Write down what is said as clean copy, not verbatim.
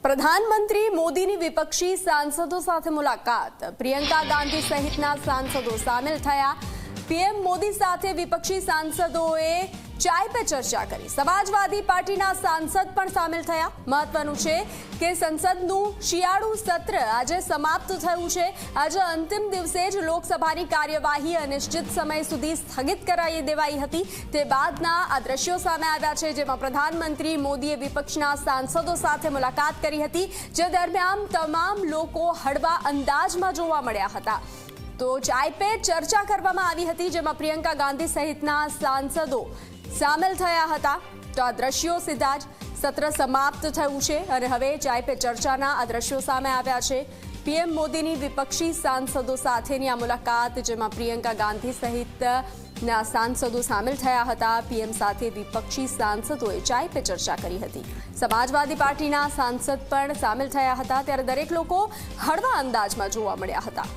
પ્રધાનમંત્રી મોદીની વિપક્ષી સાંસદો સાથે મુલાકાત। પ્રિયંકા ગાંધી સહિતના સાંસદો સામેલ થયા। પીએમ મોદી સાથે વિપક્ષી સાંસદોએ ચાય પે ચર્ચા કરી। સમાજવાદી પાર્ટીના સાંસદ પણ સામેલ થયા। મહત્વનું છે કે સંસદનું શિયાળુ સત્ર આજે સમાપ્ત થયું છે। આજે અંતિમ દિવસે જ લોકસભાની કાર્યવાહી અનિશ્ચિત સમય સુધી સ્થગિત કરાવી દેવાઈ હતી। તે બાદના આ દ્રશ્યો સામે આવ્યા છે, જેમાં પ્રધાનમંત્રી મોદીએ વિપક્ષના સાંસદો સાથે મુલાકાત કરી હતી, જે દરમિયાન તમામ લોકો હળવા અંદાજમાં જોવા મળ્યા હતા। તો ચાય પે ચર્ચા કરવામાં આવી હતી, જેમાં પ્રિયંકા ગાંધી સહિતના સાંસદો સામેલ થયા હતા। તો આ દ્રશ્યો સીધા જ સત્ર સમાપ્ત થયું છે અને હવે ચાય પે ચર્ચાના આ દ્રશ્યો સામે આવ્યા છે। પીએમ મોદીની વિપક્ષી સાંસદો સાથેની આ મુલાકાત, જેમાં પ્રિયંકા ગાંધી સહિતના સાંસદો સામેલ થયા હતા। પીએમ સાથે વિપક્ષી સાંસદોએ ચાય પે ચર્ચા કરી હતી। સમાજવાદી પાર્ટીના સાંસદ પણ સામેલ થયા હતા, ત્યારે દરેક લોકો હળવા અંદાજમાં જોવા મળ્યા હતા।